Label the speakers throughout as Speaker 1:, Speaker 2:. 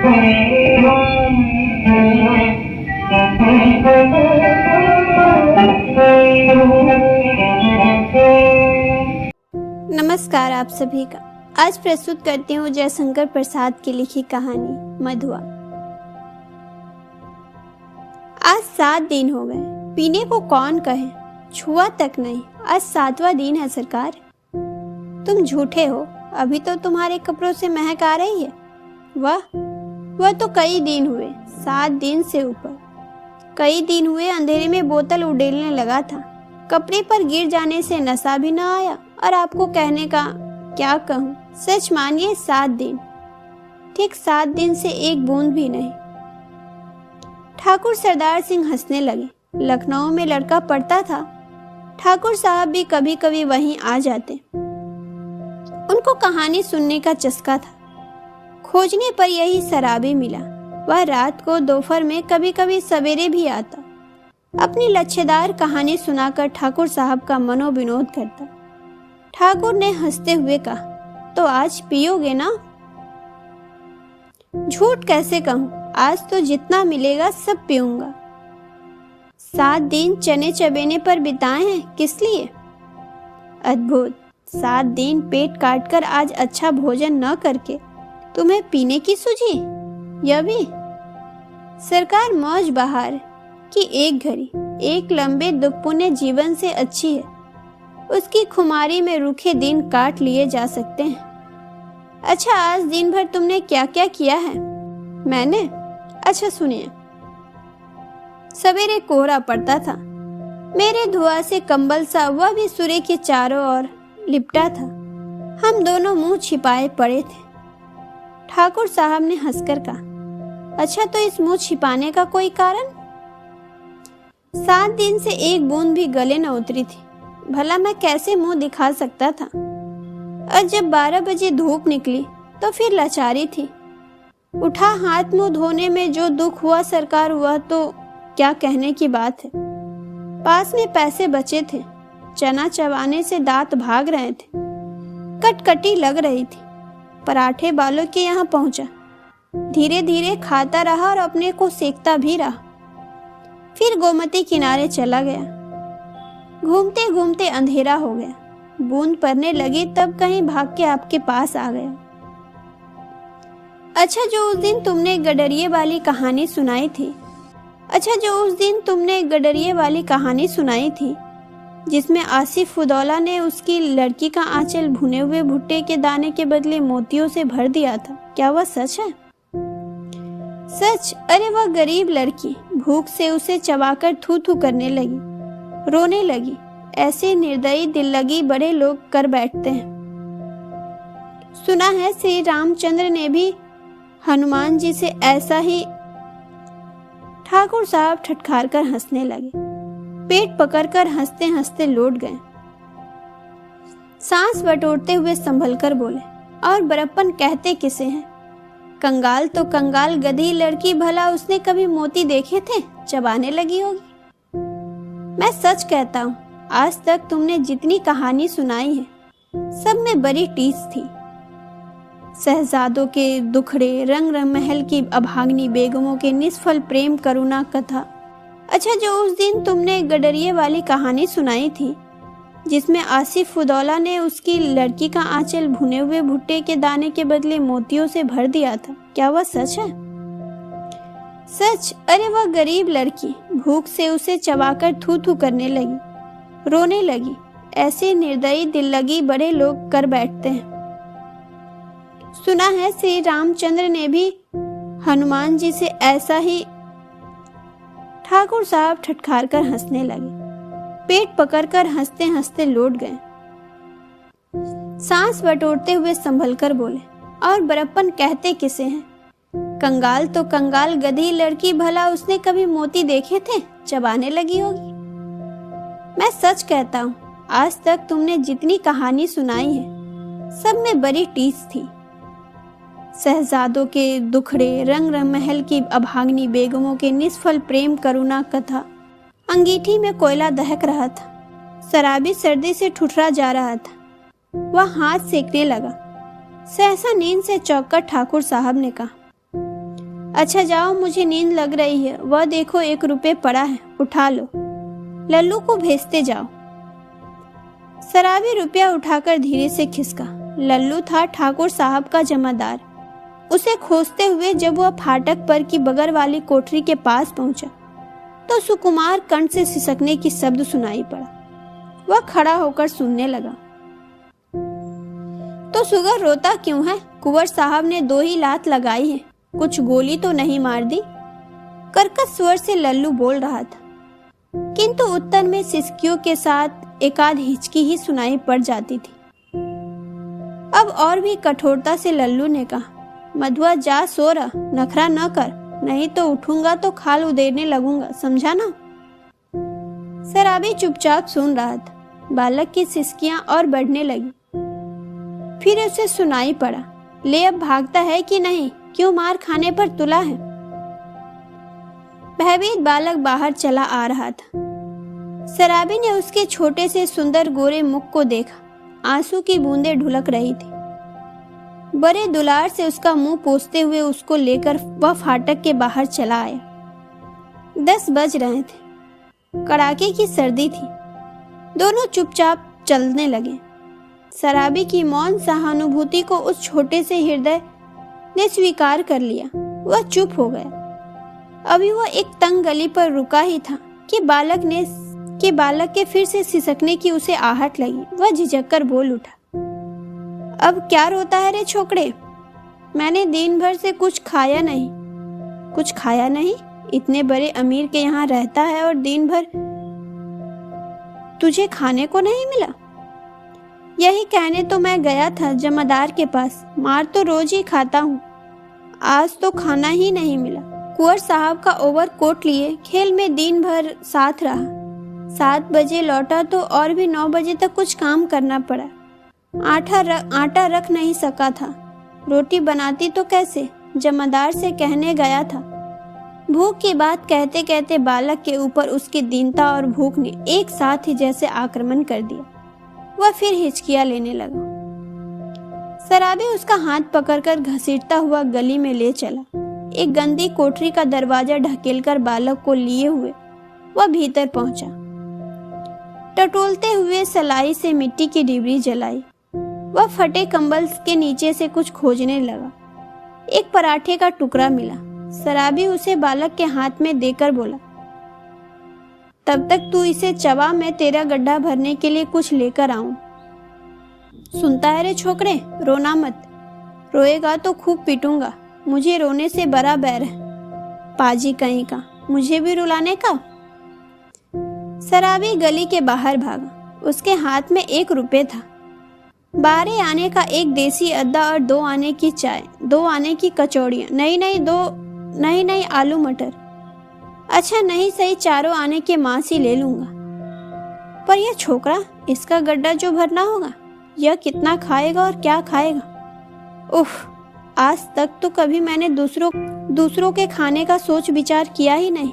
Speaker 1: नमस्कार आप सभी का। आज प्रस्तुत करती हूँ जयशंकर प्रसाद की लिखी कहानी मधुआ। आज 7 दिन हो गए, पीने को कौन कहे, छुआ तक नहीं। आज 7वां दिन है सरकार। तुम झूठे हो, अभी तो तुम्हारे कपड़ों से महक आ रही है। वह तो कई दिन हुए, 7 दिन से ऊपर। कई दिन हुए अंधेरे में बोतल उड़ेलने लगा था, कपड़े पर गिर जाने से नशा भी न आया। और आपको कहने का क्या कहूँ, सच मानिए 7 दिन, ठीक 7 दिन से एक बूंद भी नहीं। ठाकुर सरदार सिंह हंसने लगे। लखनऊ में लड़का पढ़ता था, ठाकुर साहब भी कभी कभी वहीं आ जाते। उनको कहानी सुनने का चस्का था। खोजने पर यही शराबी मिला। वह रात को, दोपहर में, कभी कभी सवेरे भी आता। अपनी लच्छेदार कहानी सुनाकर ठाकुर साहब का मनोविनोद करता। ठाकुर ने हंसते हुए कहा, तो आज पियोगे ना? झूठ कैसे कहूं, आज तो जितना मिलेगा सब पीऊंगा। 7 दिन चने चबेने पर बिताए हैं, किस लिए? अद्भुत, 7 दिन पेट काटकर आज अच्छा भोजन न करके तुम्हें पीने की सूझी? यह भी सरकार मौज बहार कि एक घड़ी, एक लंबे दुखपूर्ण जीवन से अच्छी है। उसकी खुमारी में रूखे दिन काट लिए जा सकते हैं। अच्छा, आज दिन भर तुमने क्या क्या किया है? मैंने? अच्छा सुनिए। सवेरे कोहरा पड़ता था, मेरे धुआं से कंबल सा वह भी सूर्य के चारों ओर लिपटा था। हम दोनों मुंह छिपाए पड़े थे। ठाकुर साहब ने हंसकर कहा, अच्छा तो इस मुंह छिपाने का कोई कारण? 7 दिन से एक बूंद भी गले न उतरी थी, भला मैं कैसे मुंह दिखा सकता था? और जब 12 बजे धूप निकली तो फिर लाचारी थी। उठा हाथ मुंह धोने में जो दुख हुआ सरकार, वह तो क्या कहने की बात है। पास में पैसे बचे थे, चना चबाने से दांत भाग रहे थे, कटकटी लग रही थी। पराठे बालों के यहाँ पहुंचा, धीरे धीरे खाता रहा और अपने को सेकता भी रहा। फिर गोमती किनारे चला गया। घूमते घूमते अंधेरा हो गया, बूंद पड़ने लगी, तब कहीं भाग के आपके पास आ गया। अच्छा जो उस दिन तुमने गडरिये वाली कहानी सुनाई थी, जिसमें आसिफ उदौला ने उसकी लड़की का आंचल भुने हुए भुट्टे के दाने के बदले मोतियों से भर दिया था, क्या वह सच है? सच। अरे वह गरीब लड़की भूख से उसे चबाकर थू थू करने लगी, रोने लगी। ऐसे निर्दयी दिल लगी बड़े लोग कर बैठते हैं। सुना है श्री रामचंद्र ने भी हनुमान जी से ऐसा ही। ठाकुर साहब ठटकार कर हंसने लगे, पेट पकड़कर हंसते हंसते लौट गए। सांस बटोरते हुए संभल कर बोले, और बड़प्पन कहते किसे हैं? कंगाल तो कंगाल गधी लड़की, भला उसने कभी मोती देखे थे? चबाने लगी होगी। मैं सच कहता हूँ, आज तक तुमने जितनी कहानी सुनाई है सब में बड़ी टीस थी। शहजादों के दुखड़े, रंग महल की अभागनी बेगमों के निष्फल प्रेम करुणा कथा। अच्छा जो उस दिन तुमने गडरिये वाली कहानी सुनाई थी, जिसमें आसिफ उदौला ने उसकी लड़की का आंचल भुने हुए भुट्टे के दाने के बदले मोतियों से भर दिया था, क्या वह सच है? सच। अरे वह गरीब लड़की भूख से उसे चबाकर थू थू करने लगी, रोने लगी। ऐसे निर्दयी दिल लगी बड़े लोग कर बैठते हैं। सुना है श्री रामचंद्र ने भी हनुमान जी से ऐसा ही। ठाकुर साहब ठटकार कर हंसने लगे, पेट पकड़कर हंसते हंसते लौट गए। सांस बटोरते हुए संभल कर बोले, और बड़प्पन कहते किसे हैं? कंगाल तो कंगाल गधी लड़की, भला उसने कभी मोती देखे थे? चबाने लगी होगी। मैं सच कहता हूँ, आज तक तुमने जितनी कहानी सुनाई है सब में बड़ी टीस थी। शहजादों के दुखड़े, रंग महल की अभागनी बेगमों के निष्फल प्रेम करुणा कथा। अंगीठी में कोयला दहक रहा था, शराबी सर्दी से ठुठरा जा रहा था। वह हाथ सेकने लगा। सहसा नींद से चौंककर ठाकुर साहब ने कहा, अच्छा जाओ, मुझे नींद लग रही है। वह देखो 1 रुपये पड़ा है, उठा लो। लल्लू को भेजते जाओ। शराबी रुपया उठाकर धीरे से खिसका। लल्लू था ठाकुर साहब का जमादार। उसे खोजते हुए जब वह फाटक पर की बगल वाली कोठरी के पास पहुंचा तो सुकुमार कंठ से सिसकने की शब्द सुनाई पड़ा। वह खड़ा होकर सुनने लगा। तो सुगर रोता क्यों है? कुंवर साहब ने 2 ही लात लगाई है, कुछ गोली तो नहीं मार दी? कर्कश स्वर से लल्लू बोल रहा था, किंतु उत्तर में सिसकियों के साथ एकाध हिचकी ही सुनाई पड़ जाती थी। अब और भी कठोरता से लल्लू ने कहा, मधुआ जा सो रहा, नखरा न कर, नहीं तो उठूंगा तो खाल उधेड़ने लगूंगा, समझा ना? शराबी चुपचाप सुन रहा था। बालक की सिसकियां और बढ़ने लगी। फिर उसे सुनाई पड़ा, ले अब भागता है कि नहीं? क्यों मार खाने पर तुला है? भयभीत बालक बाहर चला आ रहा था। शराबी ने उसके छोटे से सुंदर गोरे मुख को देखा। आंसू की बूंदें ढुलक रही थी। बड़े दुलार से उसका मुंह पोंछते हुए उसको लेकर वह फाटक के बाहर चला आया। 10 बज रहे थे। कड़ाके की सर्दी थी। दोनों चुपचाप चलने लगे। शराबी की मौन सहानुभूति को उस छोटे से हृदय ने स्वीकार कर लिया। वह चुप हो गया। अभी वह एक तंग गली पर रुका ही था कि बालक के फिर से सिसकने की उसे आहट लगी। वह झिझक कर बोल उठा, अब क्या रोता है रे छोकरे? मैंने दिन भर से कुछ खाया नहीं। कुछ खाया नहीं? इतने बड़े अमीर के यहाँ रहता है और दिन भर तुझे खाने को नहीं मिला? यही कहने तो मैं गया था जमादार के पास। मार तो रोज ही खाता हूँ, आज तो खाना ही नहीं मिला। कुंवर साहब का ओवरकोट लिए खेल में दिन भर साथ रहा। 7 बजे लौटा तो और भी 9 बजे तक कुछ काम करना पड़ा। आटा रख नहीं सका था। रोटी बनाती तो कैसे? जमादार से कहने गया था। भूख की बात कहते कहते बालक के ऊपर उसकी दीनता और भूख ने एक साथ ही जैसे आक्रमण कर दिया। वह फिर हिचकियां लेने लगा। शराबी उसका हाथ पकड़कर घसीटता हुआ गली में ले चला। एक गंदी कोठरी का दरवाजा ढकेलकर बालक को लिए हुए वह भीतर पहुंचा। टटोलते हुए सलाई से मिट्टी की डिबरी जलाई। वह फटे कंबल के नीचे से कुछ खोजने लगा। एक पराठे का टुकड़ा मिला। शराबी उसे बालक के हाथ में देकर बोला, तब तक तू इसे चबा, मैं तेरा गड्ढा भरने के लिए कुछ लेकर आऊं। सुनता है रे छोकरे, रोना मत। रोएगा तो खूब पीटूंगा। मुझे रोने से बड़ा बैर है। पाजी कहीं का, मुझे भी रुलाने का। शराबी गली के बाहर भागा। उसके हाथ में 1 रुपये था। 12 आने का एक देसी अद्दा और 2 आने की चाय, 2 आने की कचौड़ियाँ, नहीं आलू मटर। अच्छा नहीं सही 4 आने के मांस ही ले लूंगा। पर यह छोकरा, इसका गड्ढा जो भरना होगा, यह कितना खाएगा और क्या खाएगा? उफ, आज तक तो कभी मैंने दूसरों के खाने का सोच विचार किया ही नहीं।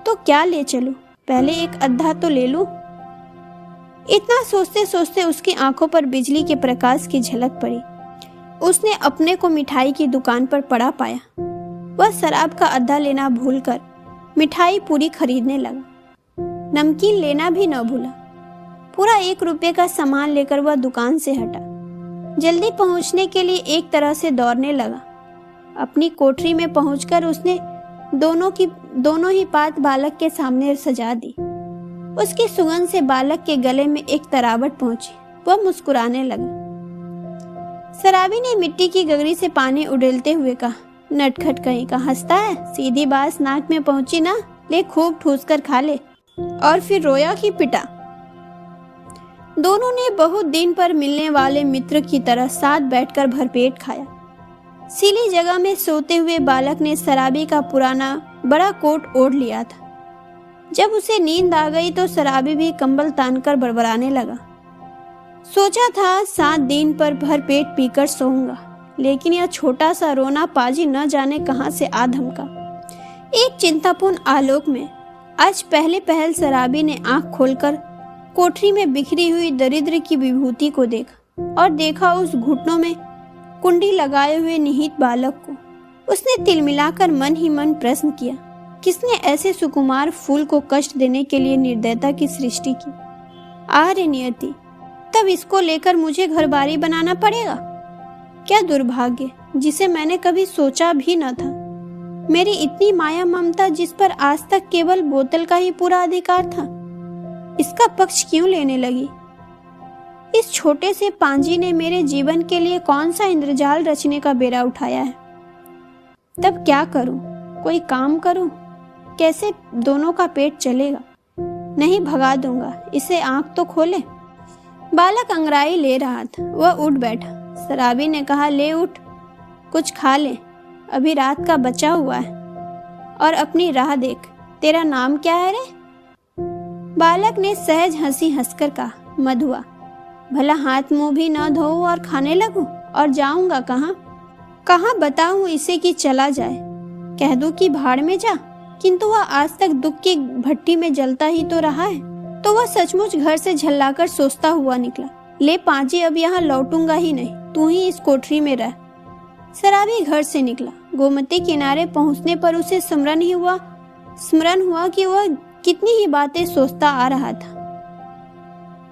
Speaker 1: तो क्या ले चलूं? पहले एक अद्धा तो ले लूं। इतना सोचते सोचते उसकी आंखों पर बिजली के प्रकाश की झलक पड़ी। उसने अपने को मिठाई की दुकान पर पड़ा पाया। वह शराब का अद्धा लेना भूलकर मिठाई पूरी खरीदने लगा। नमकीन लेना भी न भूला। पूरा 1 रुपये का सामान लेकर वह दुकान से हटा। जल्दी पहुंचने के लिए एक तरह से दौड़ने लगा। अपनी कोठरी में पहुंचकर उसने दोनों ही पात बालक के सामने सजा दी। उसकी सुगंध से बालक के गले में एक तरावट पहुंची। वह मुस्कुराने लगा। शराबी ने मिट्टी की गगरी से पानी उड़ेलते हुए कहा, नटखट कहीं का, हंसता है? सीधी बात नाक में पहुंची ना, ले खूब ठूस कर खा ले। और फिर रोया कि पिटा? दोनों ने बहुत दिन पर मिलने वाले मित्र की तरह साथ बैठकर भरपेट खाया। सीली जगह में सोते हुए बालक ने शराबी का पुराना बड़ा कोट ओढ़ लिया था। जब उसे नींद आ गई तो शराबी भी कंबल तानकर बड़बड़ाने लगा। सोचा था 7 दिन पर भरपेट पीकर सोऊंगा, लेकिन यह छोटा सा रोना पाजी न जाने कहां से आ धमका। एक चिंतापूर्ण आलोक में आज पहले पहल शराबी ने आंख खोलकर कोठरी में बिखरी हुई दरिद्र की विभूति को देखा और देखा उस घुटनों में कुंडी लगाए हुए निहित बालक को। उसने तिलमिलाकर मन ही मन प्रश्न किया, किसने ऐसे सुकुमार फूल को कष्ट देने के लिए निर्दयता की सृष्टि की? आर्य नियति, तब इसको लेकर मुझे घरबारी बनाना पड़ेगा। क्या दुर्भाग्य जिसे मैंने कभी सोचा भी न था। मेरी इतनी माया ममता जिस पर आज तक केवल बोतल का ही पूरा अधिकार था, इसका पक्ष क्यों लेने लगी? इस छोटे से पांजी ने मेरे जीवन के लिए कौन सा इंद्रजाल रचने का बेड़ा उठाया है? तब क्या करूं? कोई काम करूं? कैसे दोनों का पेट चलेगा? नहीं, भगा दूंगा इसे, आंख तो खोले। बालक अंगड़ाई ले रहा था, वह उठ बैठा। शराबी ने कहा, ले उठ, कुछ खा ले, अभी रात का बचा हुआ है, और अपनी राह देख। तेरा नाम क्या है रे? बालक ने सहज हंसी हंसकर कहा, मधुआ। भला हाथ मुंह भी न धोऊं और खाने लगूं? और जाऊंगा कहाँ? कहाँ बताऊं इसे कि चला जाए? कह दूं कि भाड़ में जा? किंतु वह आज तक दुख की भट्टी में जलता ही तो रहा है। तो वह सचमुच घर से झल्लाकर सोचता हुआ निकला, ले पांजी, अब यहाँ लौटूंगा ही नहीं, तू ही इस कोठरी में रह। शराबी घर से निकला। गोमती किनारे पहुंचने पर उसे स्मरण हुआ कि वह कितनी ही बातें सोचता आ रहा था,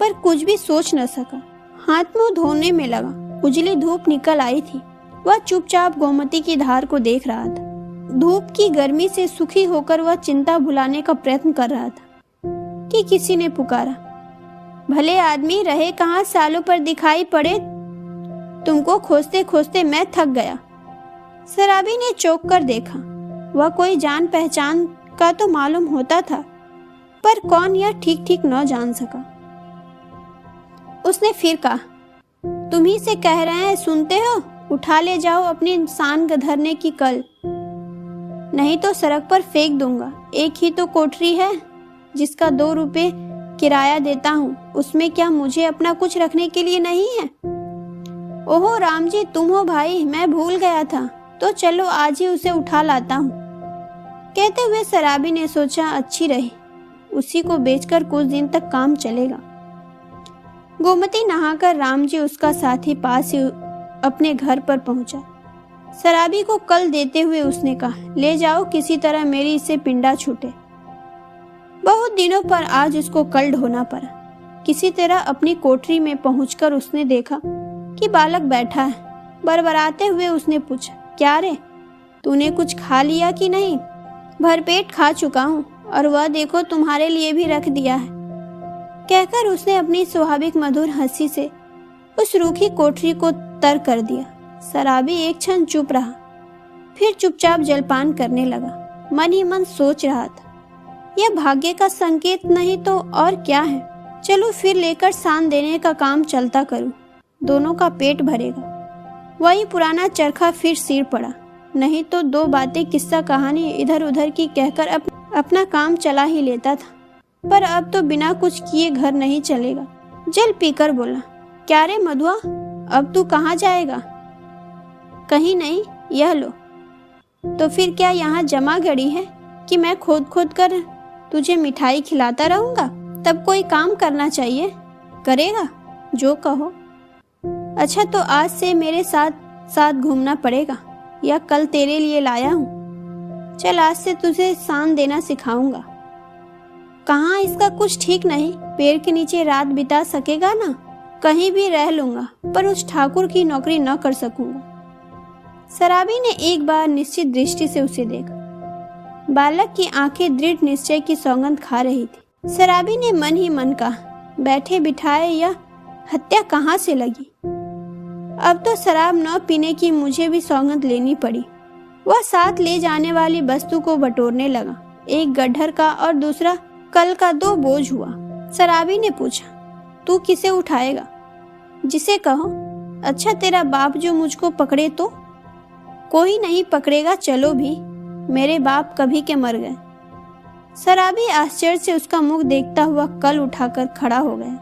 Speaker 1: पर कुछ भी सोच न सका। हाथ मुंह धोने में लगा। उजली धूप निकल आई थी। वह चुपचाप गोमती की धार को देख रहा था। धूप की गर्मी से सुखी होकर वह चिंता भुलाने का प्रयत्न कर रहा था कि किसी ने पुकारा, भले आदमी रहे कहाँ, सालों पर दिखाई पड़े, तुमको खोजते खोजते मैं थक गया। शराबी ने चौंक कर देखा। वह कोई जान पहचान का तो मालूम होता था, पर कौन यह ठीक ठीक न जान सका। उसने फिर कहा, तुम ही से कह रहे हैं, सुनते हो? उठा ले जाओ अपनी इंसान धरने की कल, नहीं तो सड़क पर फेंक दूंगा। एक ही तो कोठरी है जिसका 2 रुपए किराया देता हूँ, उसमें क्या मुझे अपना कुछ रखने के लिए नहीं है? ओहो राम जी, तुम हो भाई, मैं भूल गया था। तो चलो आज ही उसे उठा लाता हूँ। कहते हुए शराबी ने सोचा, अच्छी रही, उसी को बेचकर कुछ दिन तक काम चलेगा। गोमती नहाकर राम जी उसका साथी पास ही अपने घर पर पहुंचा। शराबी को कल देते हुए उसने कहा, ले जाओ, किसी तरह मेरी इससे पिंडा छूटे। बहुत दिनों पर आज उसको कल ढोना पड़ा। किसी तरह अपनी कोठरी में पहुंचकर उसने देखा कि बालक बैठा है। बरबराते हुए उसने पूछा, क्या रे, तूने कुछ खा लिया कि नहीं? भरपेट खा चुका हूँ, और वह देखो तुम्हारे लिए भी रख दिया है। कहकर उसने अपनी स्वाभाविक मधुर हंसी से उस रूखी कोठरी को तर कर दिया। शराबी एक क्षण चुप रहा, फिर चुपचाप जलपान करने लगा। मन ही मन सोच रहा था, यह भाग्य का संकेत नहीं तो और क्या है। चलो फिर लेकर सान देने का काम चलता करूं, दोनों का पेट भरेगा। वही पुराना चरखा फिर सिर पड़ा। नहीं तो 2 बातें किस्सा कहानी इधर उधर की कहकर अपना काम चला ही लेता था, पर अब तो बिना कुछ किए घर नहीं चलेगा। जल पीकर बोला, क्या रे मधुआ, अब तू कहाँ जाएगा? कहीं नहीं, यह लो। तो फिर क्या यहाँ जमा घड़ी है कि मैं खोद खोद कर तुझे मिठाई खिलाता रहूंगा? तब कोई काम करना चाहिए। करेगा? जो कहो। अच्छा, तो आज से मेरे साथ साथ घूमना पड़ेगा, या कल तेरे लिए लाया हूँ। चल, आज से तुझे सान देना सिखाऊंगा। कहाँ, इसका कुछ ठीक नहीं। पेड़ के नीचे रात बिता सकेगा ना? कहीं भी रह लूंगा, पर उस ठाकुर की नौकरी न कर सकूंगा। शराबी ने एक बार निश्चित दृष्टि से उसे देखा। बालक की आंखें दृढ़ निश्चय की सौगंध खा रही थी। शराबी ने मन ही मन कहा, बैठे बिठाए यह हत्या कहाँ से लगी? अब तो शराब न पीने की मुझे भी सौगंध लेनी पड़ी। वह साथ ले जाने वाली वस्तु को बटोरने लगा। एक गड्ढर का और दूसरा कल का 2 बोझ हुआ। शराबी ने पूछा, तू किसे उठाएगा? जिसे कहो। अच्छा, तेरा बाप जो मुझको पकड़े तो? कोई नहीं पकड़ेगा, चलो भी। मेरे बाप कभी के मर गए। शराबी आश्चर्य से उसका मुख देखता हुआ कल उठाकर खड़ा हो गया।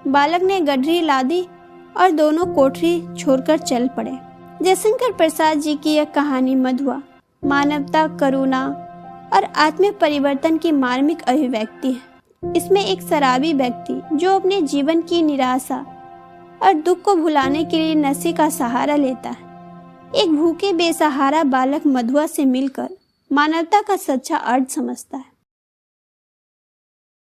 Speaker 1: बालक ने गड्ढरी लादी और दोनों कोठरी छोड़कर चल पड़े। जयशंकर प्रसाद जी की यह कहानी मधुआ मानवता, करुणा और आत्म परिवर्तन की मार्मिक अभिव्यक्ति है। इसमें एक शराबी व्यक्ति जो अपने जीवन की निराशा और दुख को भुलाने के लिए नशे का सहारा लेता है, एक भूखे बेसहारा बालक मधुआ से मिलकर मानवता का सच्चा अर्थ समझता है।